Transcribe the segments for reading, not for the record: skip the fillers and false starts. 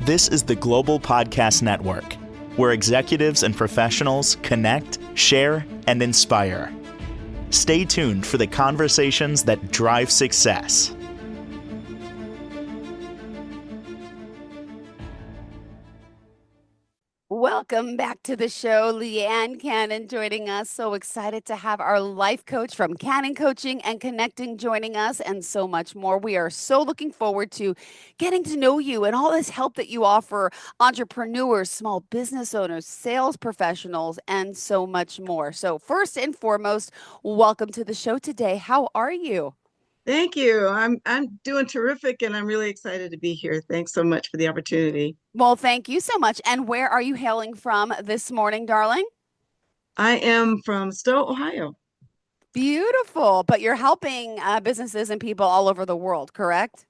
This is the Global Podcast Network, where executives and professionals connect, share, and inspire. Stay tuned for the conversations that drive success. Welcome back to the show. Leanne Cannon joining us. So excited to have our life coach from Cannon Coaching and Connecting joining us, and so much more. We are so looking forward to getting to know you and all this help that you offer entrepreneurs, small business owners, sales professionals, and so much more. So first and foremost, welcome to the show today. How are you? Thank you. I'm doing terrific, and I'm really excited to be here. Thanks so much for the opportunity. Well, thank you so much. And where are you hailing from this morning, darling? I am from Stowe, Ohio. Beautiful. But you're helping businesses and people all over the world, correct?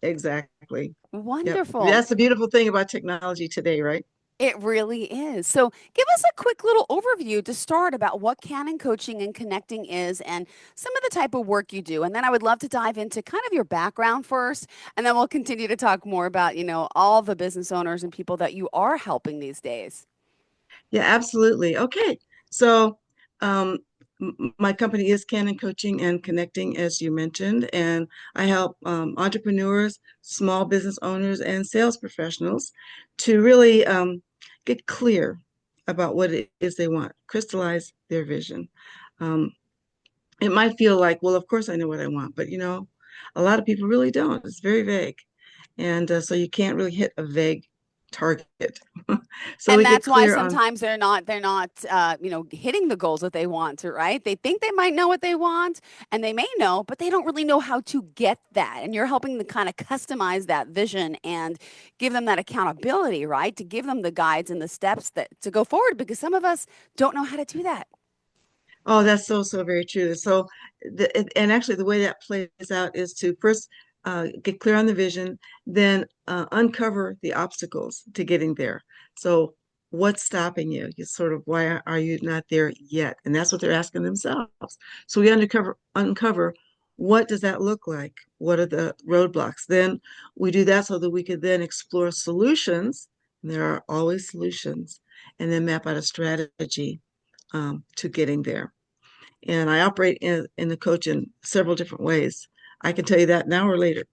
Exactly. Yep. Wonderful. That's the beautiful thing about technology today, right? It really is. So give us a quick little overview to start about what Canon Coaching and Connecting is and some of the type of work you do. And then I would love to dive into kind of your background first, and then we'll continue to talk more about, all the business owners and people that you are helping these days. Yeah, absolutely. Okay. So, my company is Canon Coaching and Connecting, as you mentioned, and I help entrepreneurs, small business owners, and sales professionals to really get clear about what it is they want, crystallize their vision. Um, it might feel like, well, of course I know what I want, but a lot of people really don't. It's very vague. And so you can't really hit a vague target. So And we get that's why clear on, sometimes they're not hitting the goals that they want to, right? They think they might know what they want and they may know, but they don't really know how to get that. And you're helping to kind of customize that vision and give them that accountability, right? To give them the guides and the steps that to go forward, because some of us don't know how to do that. oh, that's so, so very true. So, and actually the way that plays out is to first get clear on the vision, then uncover the obstacles to getting there. So what's stopping you? You sort of, why are you not there yet? And that's what they're asking themselves. So we uncover what does that look like? What are the roadblocks? Then we do that so that we could then explore solutions. And there are always solutions, and then map out a strategy to getting there. And I operate in the coach in several different ways. I can tell you that now or later.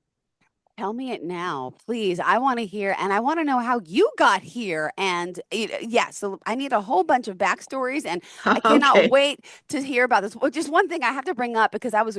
Tell me it now, please. I want to hear, and I want to know how you got here. And yeah, so I need a whole bunch of backstories, and I cannot Okay. wait to hear about this. Well, just one thing I have to bring up because I was,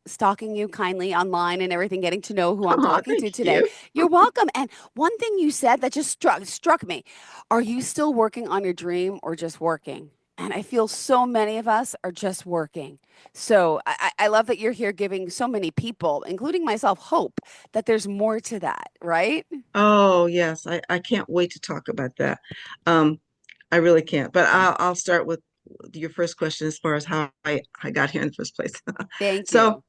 stalking you kindly online and everything, getting to know who I'm Oh, talking thank to today. you. You're welcome. And one thing you said that just struck me: are you still working on your dream or just working? And I feel so many of us are just working. So I love that you're here giving so many people, including myself, hope that there's more to that, right? Oh, yes. I can't wait to talk about that. Um, I really can't. But I'll start with your first question as far as how I got here in the first place. Thank So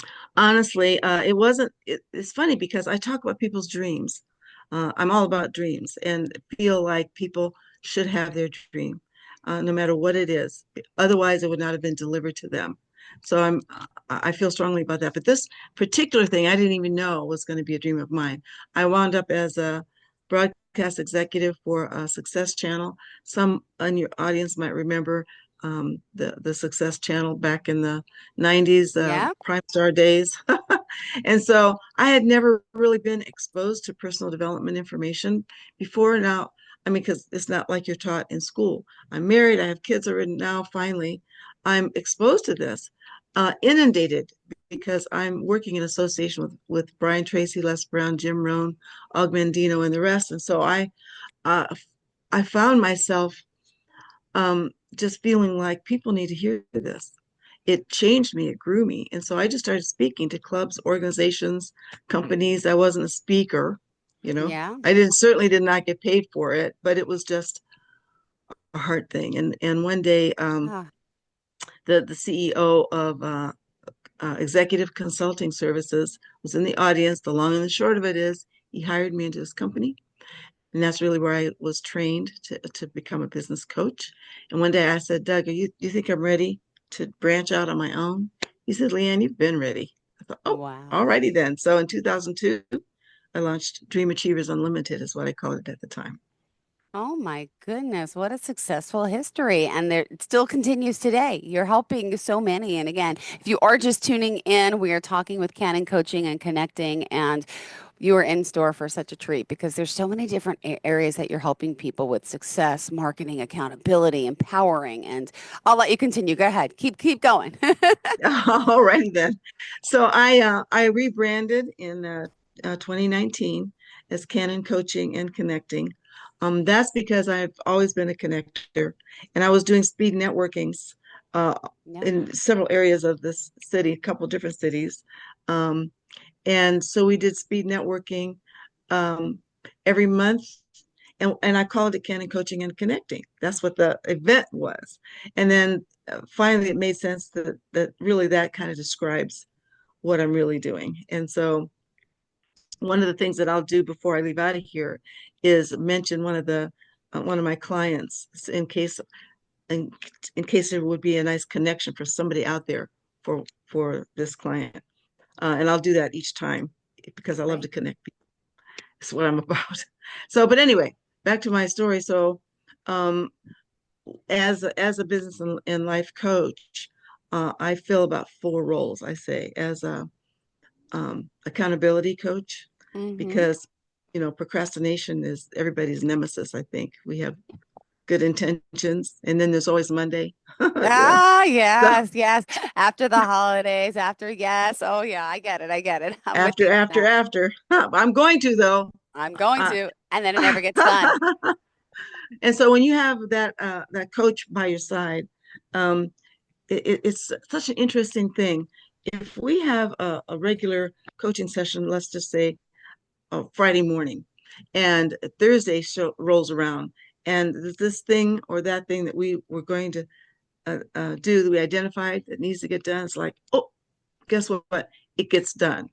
you. honestly, it's funny because I talk about people's dreams. I'm all about dreams and feel like people should have their dream, no matter what it is. Otherwise, it would not have been delivered to them. So I feel strongly about that. But this particular thing, I didn't even know was going to be a dream of mine. I wound up as a broadcast executive for a Success Channel. Some in your audience might remember the Success Channel back in the 90s, Yeah. Prime Star days. And so I had never really been exposed to personal development information before now. I mean, because it's not like you're taught in school. I'm married, I have kids already now, finally. I'm exposed to this, inundated because I'm working in association with Brian Tracy, Les Brown, Jim Rohn, Og Mandino, and the rest. And so uh, I found myself just feeling like people need to hear this. It changed me, it grew me. And so I just started speaking to clubs, organizations, companies. I wasn't a speaker, you know. Yeah. I certainly did not get paid for it, but it was just a hard thing. And one day, Ah, the CEO of Executive Consulting Services was in the audience. The long and the short of it is he hired me into his company. And that's really where I was trained to become a business coach. And one day I said, Doug, you think I'm ready to branch out on my own? He said, Leanne, you've been ready. I thought, oh, wow. all righty then. So in 2002, I launched Dream Achievers Unlimited is what I called it at the time. Oh my goodness, what a successful history. And there it still continues today. You're helping so many. And again, if you are just tuning in, we are talking with Canon Coaching and Connecting, and you are in store for such a treat because there's so many different areas that you're helping people with: success, marketing, accountability, empowering. And I'll let you continue. Go ahead. Keep going. All right then. So I rebranded in 2019 as Canon Coaching and Connecting. That's because I've always been a connector, and I was doing speed networkings uh, Yeah. in several areas of this city, a couple different cities. Um, and so we did speed networking um, every month, and I called it Canon Coaching and Connecting. That's what the event was. And then finally, it made sense that really that kind of describes what I'm really doing. And so one of the things that I'll do before I leave out of here is mention one of my clients in, in case there would be a nice connection for somebody out there for this client. And I'll do that each time because I love to Great. connect people. That's what I'm about. So, but anyway, back to my story. So, um, as a business and life coach, I fill about four roles. I say as a accountability coach, Mm-hmm. because procrastination is everybody's nemesis. I think we have good intentions, and then there's always Monday. Ah, So yes, yes. After the holidays, after, yes. Oh, yeah, I get it. I get it. I'm with after you on after that. after, I'm going to though. I'm going Uh, to, and then it never gets done. and so when you have that coach by your side, um, it's such an interesting thing. If we have a regular coaching session, let's just say Friday morning, and Thursday rolls around, and this thing or that thing that we were going to do that we identified that needs to get done, it's like, oh, guess what? It gets done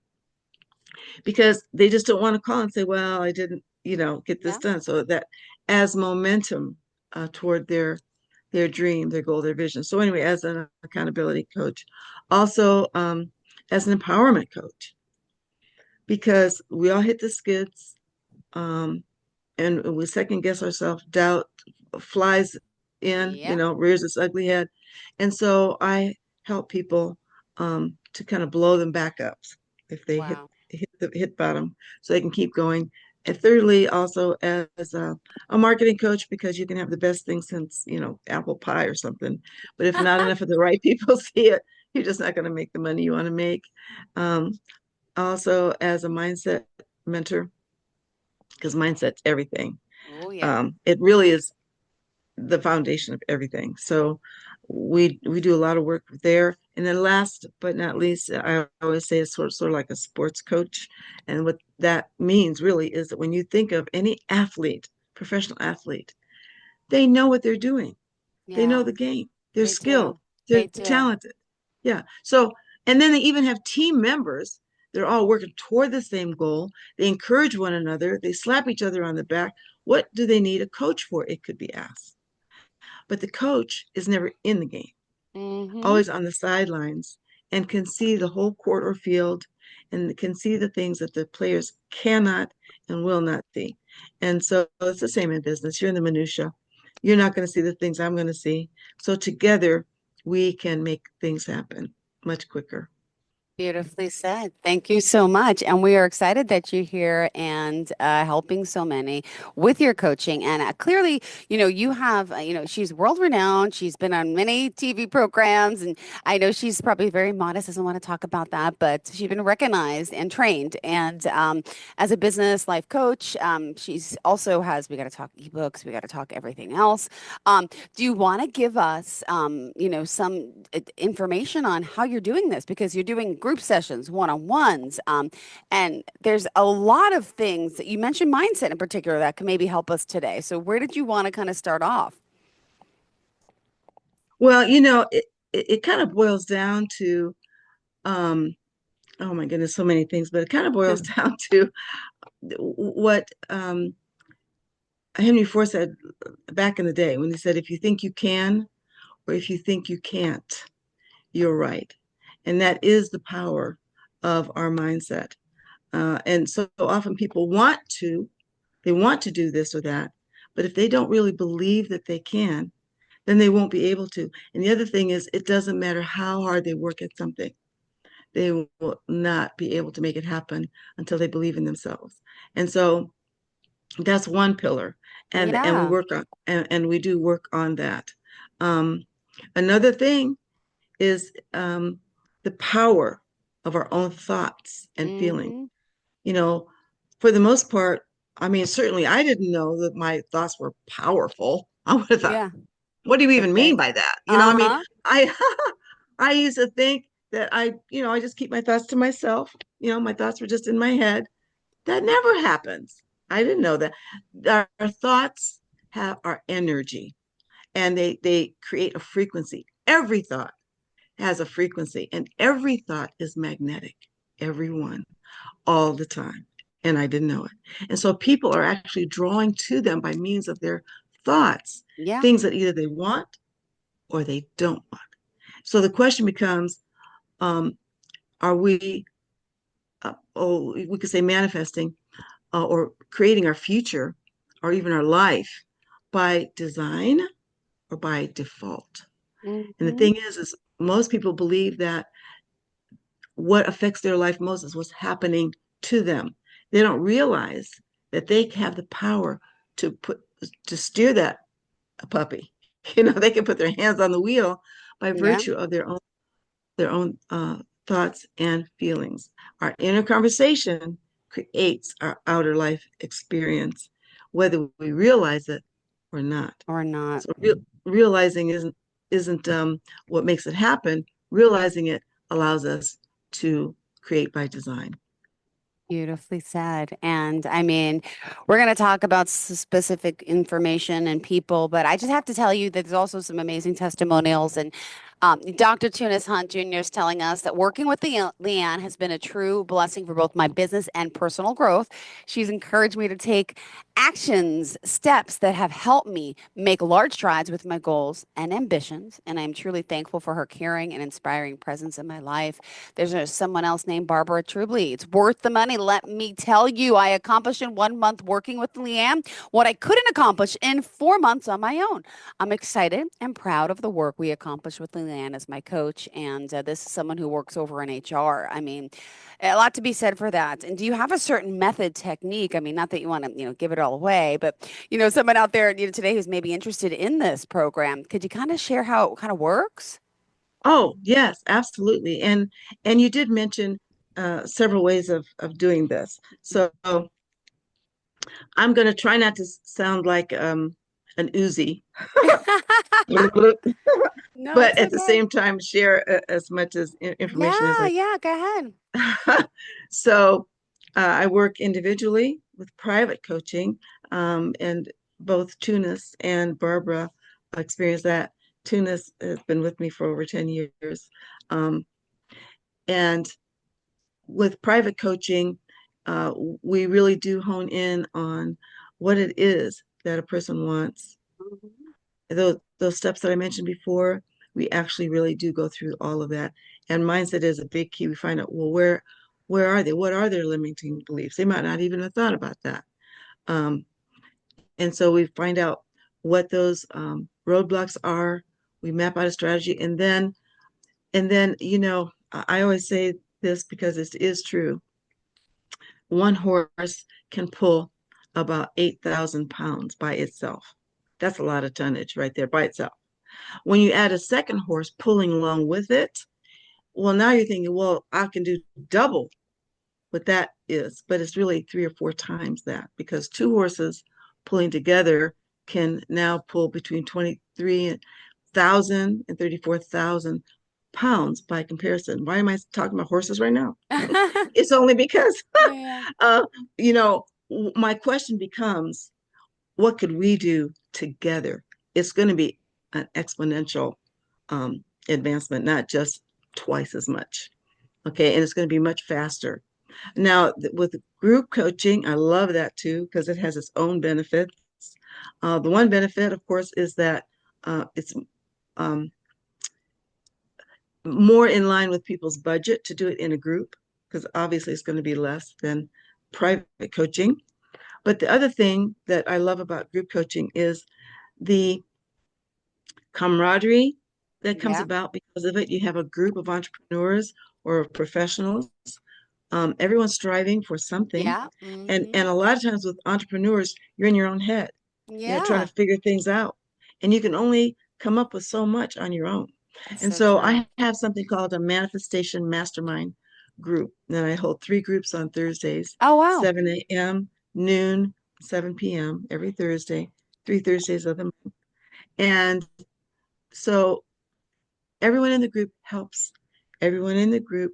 because they just don't want to call and say, well, I didn't, get this Yeah. done. So that as momentum toward their dream, their goal, their vision. So anyway, as an accountability coach, also as an empowerment coach, because we all hit the skids, um, and we second guess ourselves, doubt flies in, Yep. rears its ugly head. And so I help people to kind of blow them back up if they Wow. hit bottom, so they can keep going. And thirdly, also as a marketing coach, because you can have the best thing since, apple pie or something. But if not enough of the right people see it, you're just not going to make the money you want to make. Um, Also as a mindset mentor, because mindset's everything. Oh, yeah. It really is the foundation of everything. So we do a lot of work there. And then last but not least, I always say it's sort of like a sports coach. And what that means really is that when you think of any athlete, professional athlete, they know what they're doing. They know Yeah, the game. They're they do. skilled. They're They do. talented. Yeah. So, and then they even have team members. They're all working toward the same goal. They encourage one another. They slap each other on the back. What do they need a coach for? It could be asked. But the coach is never in the game, Mm-hmm. always on the sidelines, and can see the whole court or field and can see the things that the players cannot and will not see. And so it's the same in business. You're in the minutia. You're not going to see the things I'm going to see. So together we can make things happen much quicker. Beautifully said. Thank you so much. And we are excited that you're here and helping so many with your coaching. And clearly, you have, she's world renowned. She's been on many TV programs. And I know she's probably very modest, doesn't want to talk about that, but she's been recognized and trained. And as a business life coach, she's also has, we got to talk ebooks, we got to talk everything else. Do you want to give us, some information on how you're doing this? Because you're doing group sessions, one-on-ones, and there's a lot of things that you mentioned mindset in particular that can maybe help us today. So where did you want to kind of start off? Well, it kind of boils down to, um, oh my goodness, so many things, but it kind of boils down to what Henry Ford said back in the day when he said, if you think you can, or if you think you can't, you're right. And that is the power of our mindset. And so often people they want to do this or that, but if they don't really believe that they can, then they won't be able to. And the other thing is, it doesn't matter how hard they work at something, they will not be able to make it happen until they believe in themselves. And so that's one pillar, and we Yeah. work on and we do work on that. Um, Another thing is the power of our own thoughts and feelings. Mm-hmm. You know, for the most part, I mean, certainly I didn't know that my thoughts were powerful. I would have thought, Yeah. what do you But even they, mean by that? I mean, uh-huh. I I used to think that I just keep my thoughts to myself. My thoughts were just in my head. That never happens. I didn't know that. Our thoughts have our energy, and they create a frequency. Every thought has a frequency, and every thought is magnetic. Every one, all the time. And I didn't know it. And so people are actually drawing to them by means of their thoughts, Yeah. things that either they want or they don't want. So the question becomes, um, are we, we could say manifesting or creating our future or even our life by design or by default? And the Mm-hmm. thing is most people believe that what affects their life most is what's happening to them. They don't realize that they have the power to steer that puppy. They can put their hands on the wheel by Yeah. virtue of their own thoughts and feelings. Our inner conversation creates our outer life experience, whether we realize it or not. Or not. So realizing isn't what makes it happen. Realizing it allows us to create by design. Beautifully said. And I mean, we're going to talk about specific information and people, but I just have to tell you that there's also some amazing testimonials. And Dr. Tunis Hunt Jr. is telling us that working with Leanne has been a true blessing for both my business and personal growth. She's encouraged me to take actions, steps that have helped me make large strides with my goals and ambitions. And I'm truly thankful for her caring and inspiring presence in my life. There's someone else named Barbara Trubley. It's worth the money. Let me tell you, I accomplished in 1 month working with Leanne what I couldn't accomplish in 4 months on my own. I'm excited and proud of the work we accomplished with Leanne as my coach. And this is someone who works over in HR. I mean, a lot to be said for that. And do you have a certain method, technique? I mean, not that you want to, give it all away, but someone out there, today who's maybe interested in this program, could you kind of share how it kind of works? Oh, yes, absolutely. And you did mention several ways of doing this. So I'm going to try not to sound like an Uzi, No, but it's at the okay. same time share as much as information as Yeah, I yeah, go ahead. can. So I work individually with private coaching, and both Tunis and Barbara experienced that. Tunis has been with me for over 10 years. Um, and with private coaching, uh, we really do hone in on what it is that a person wants. Mhm. Those steps that I mentioned before, we actually really do go through all of that. And mindset is a big key. We find out, well, where are they? What are their limiting beliefs? They might not even have thought about that. Um, and so we find out what those roadblocks are. We map out a strategy, and then I always say this because it is true. One horse can pull about 8,000 pounds by itself. That's a lot of tonnage right there by itself. When you add a second horse pulling along with it, well, now you're thinking, well, I can do double what that is, but it's really 3 or 4 times that, because two horses pulling together can now pull between 23,000 and 34,000 pounds by comparison. Why am I talking about horses right now? It's only because, Yeah. uh, you know, my question becomes, what could we do together? It's going to be an exponential advancement, not just twice as much. Okay. And it's going to be much faster. Now, with group coaching, I love that too, because it has its own benefits. The one benefit, of course, is that it's um, more in line with people's budget to do it in a group, because obviously it's going to be less than private coaching. But the other thing that I love about group coaching is the camaraderie that comes Yeah. about because of it. You have a group of entrepreneurs or professionals. Everyone's striving for something. Yeah. And a lot of times with entrepreneurs, you're in your own head, trying to Yeah. figure things out. And you can only come up with so much on your own. That's And so so true. I have something called a manifestation mastermind group. And I hold 3 groups on Thursdays, Oh, wow. 7 a.m., noon, 7 p.m. every Thursday, 3 Thursdays of the month. And so everyone in the group helps everyone in the group,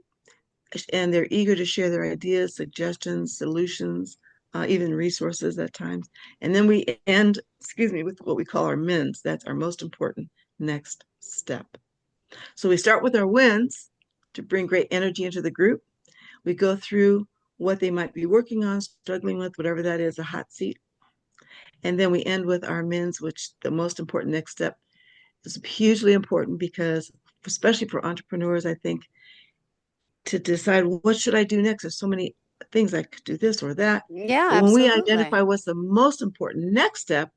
and they're eager to share their ideas, suggestions, solutions, even resources at times. And then we end, excuse me, with what we call our wins. That's our most important next step. So we start with our wins to bring great energy into the group. We go through what they might be working on, struggling with, whatever that is, a hot seat. And then we end with our wins, which the most important next step is hugely important because, especially for entrepreneurs, I think to decide, well, what should I do next? There's so many things I could do, this or that. Yeah, But when we absolutely. identify what's the most important next step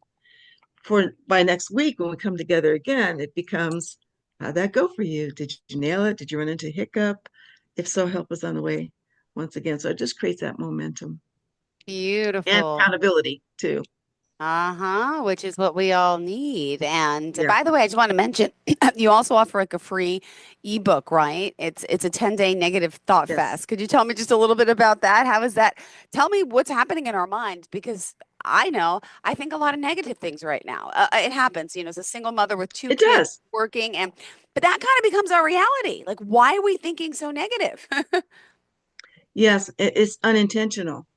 for by next week when we come together again, it becomes, how'd that go for you? Did you nail it? Did you run into a hiccup? If so, help us on the way once again. So it just creates that momentum and Beautiful. accountability too. Uh-huh, which is what we all need. And Yeah. by the way, I just want to mention you also offer like a free ebook, right? It's a 10-day negative thought Yes. fast. Could you tell me just a little bit about that? How is that? Tell me what's happening in our minds because I know I think a lot of negative things right now. It happens, as a single mother with two It kids does. working and but that kind of becomes our reality. Like, why are we thinking so negative? Yes, it's unintentional.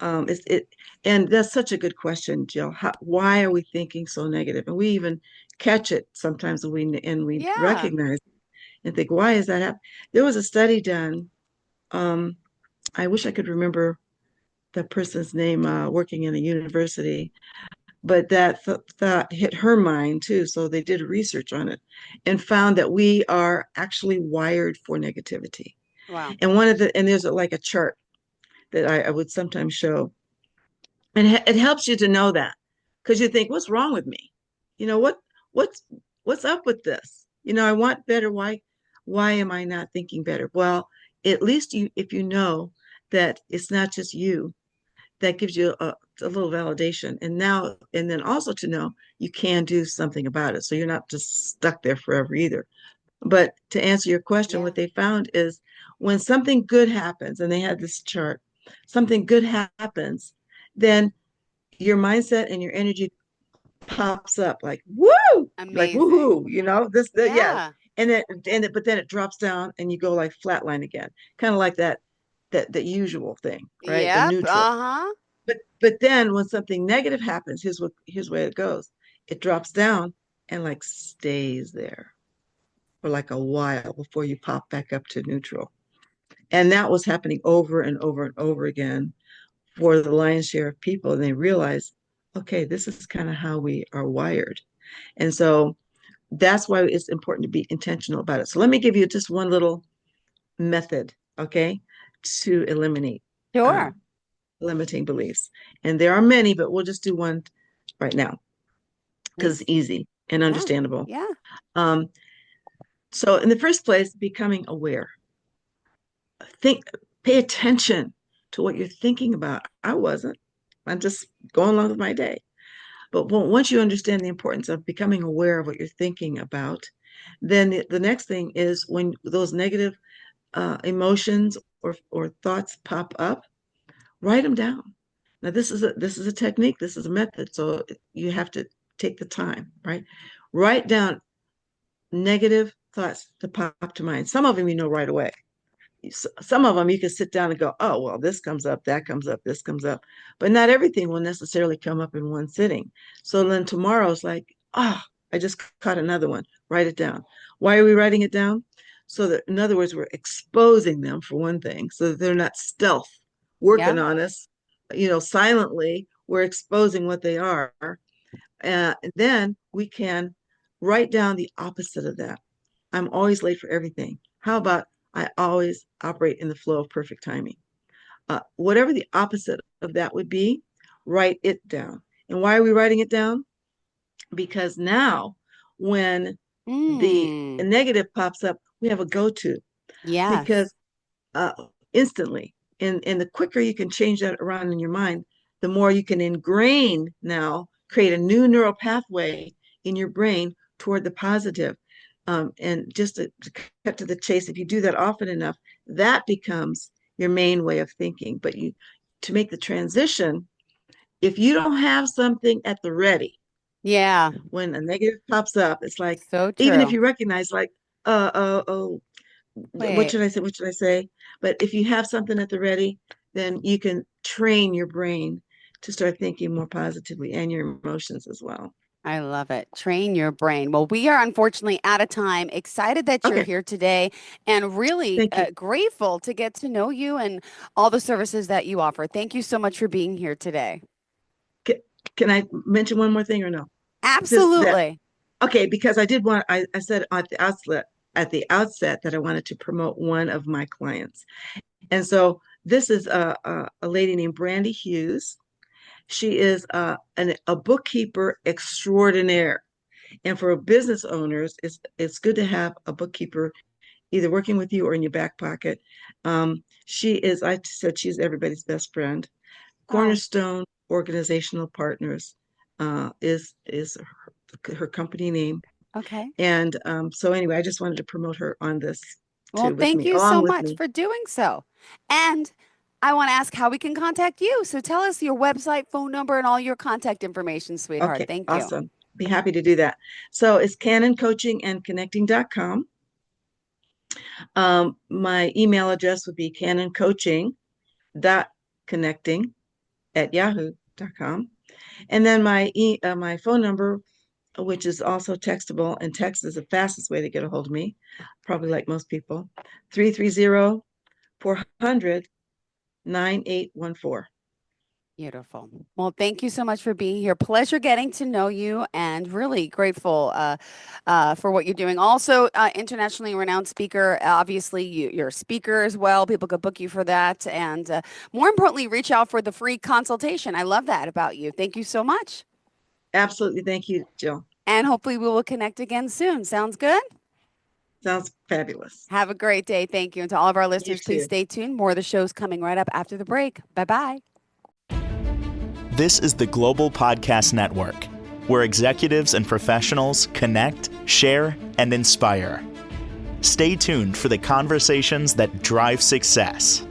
It's it, and that's such a good question, Jill. Why are we thinking so negative? And we even catch it sometimes when we Yeah. recognize and think, why is that happening? There was a study done. Um, I wish I could remember the person's name, working in a university, but that thought hit her mind too. So they did research on it and found that we are actually wired for negativity. Wow. And there's like a chart that I would sometimes show. And it helps you to know that because you think, what's wrong with me? You know, what's what's up with this? I want better. Why am I not thinking better? Well, at least if you know that it's not just you, that gives you a little validation. And then also to know you can do something about it. So you're not just stuck there forever either. But to answer your question, Yeah. what they found is when something good happens, and they had this chart, something good happens, then your mindset and your energy pops up like woo, like Amazing. woohoo, yeah. Yeah. But then it drops down and you go like flatline again, kind of like that usual thing, right? The Yep. neutral. Uh-huh. But then when something negative happens, here's where it goes. It drops down and like stays there for like a while before you pop back up to neutral. And that was happening over and over and over again for the lion's share of people. And they realize, okay, this is kind of how we are wired. And so that's why it's important to be intentional about it. So let me give you just one little method, okay, to eliminate uh, Sure. limiting beliefs. And there are many, but we'll just do one right now because Please. it's easy and Yeah. understandable. Yeah. Um, so in the first place, becoming aware. Think, pay attention to what you're thinking about. I wasn't. I'm just going along with my day. But once you understand the importance of becoming aware of what you're thinking about, then the next thing is when those negative emotions or thoughts pop up, write them down. Now this is a technique. This is a method. So you have to take the time, right? Write down negative thoughts to pop to mind. Some of them you know right away. Some of them you can sit down and go, oh, well, this comes up, that comes up, this comes up. But not everything will necessarily come up in one sitting. So then tomorrow's like, oh, I just caught another one. Write it down. Why are we writing it down? So that, in other words, we're exposing them for one thing, so that they're not stealth Yeah. working on us, silently. We're exposing what they are. And then we can write down the opposite of that. I'm always late for everything. How about I always operate in the flow of perfect timing. Whatever the opposite of that would be, write it down. And why are we writing it down? Because now when the Mm, negative pops up, we have a go-to yes. because uh, instantly, and the quicker you can change that around in your mind, the more you can ingrain now, create a new neural pathway in your brain toward the positive. And just to cut to the chase, if you do that often enough, that becomes your main way of thinking. But to make the transition, if you don't have something at the ready, Yeah, when a negative pops up, it's like, so even if true. you recognize, like, oh, what Wait, should I say? What should I say? But if you have something at the ready, then you can train your brain to start thinking more positively and your emotions as well. I love it. Train your brain. Well, we are unfortunately out of time. Excited that you're Okay, here today and really thank you. grateful to get to know you and all the services that you offer. Thank you so much for being here today. Can, can I mention one more thing or no? Just that, Absolutely. okay, because I said at the outset that I wanted to promote one of my clients. And so this is a lady named Brandy Hughes. She is a bookkeeper extraordinaire. And for business owners, it's good to have a bookkeeper either working with you or in your back pocket. I said she's everybody's best friend. Oh, Cornerstone Organizational Partners is her company name. okay. And so anyway, I just wanted to promote her on this Well, too with thank me, you along so with much me. for doing so. And I want to ask how we can contact you. So tell us your website, phone number, and all your contact information, sweetheart. Okay, Thank you. awesome. Be happy to do that. So it's canoncoachingandconnecting.com. My email address would be canoncoaching.connecting@yahoo.com. And then my phone number, which is also textable, and text is the fastest way to get a hold of me, probably like most people, 330-400-9814. Beautiful. Well, thank you so much for being here. Pleasure getting to know you and really grateful for what you're doing. Also, internationally renowned speaker. Obviously, you're a speaker as well. People could book you for that. And more importantly, reach out for the free consultation. I love that about you. Thank you so much. Absolutely. Thank you, Jill. And hopefully, we will connect again soon. Sounds good? Sounds fabulous. Have a great day. Thank you. And to all of our You listeners, please too. stay tuned. More of the show's coming right up after the break. Bye bye. This is the Global Podcast Network, where executives and professionals connect, share, and inspire. Stay tuned for the conversations that drive success.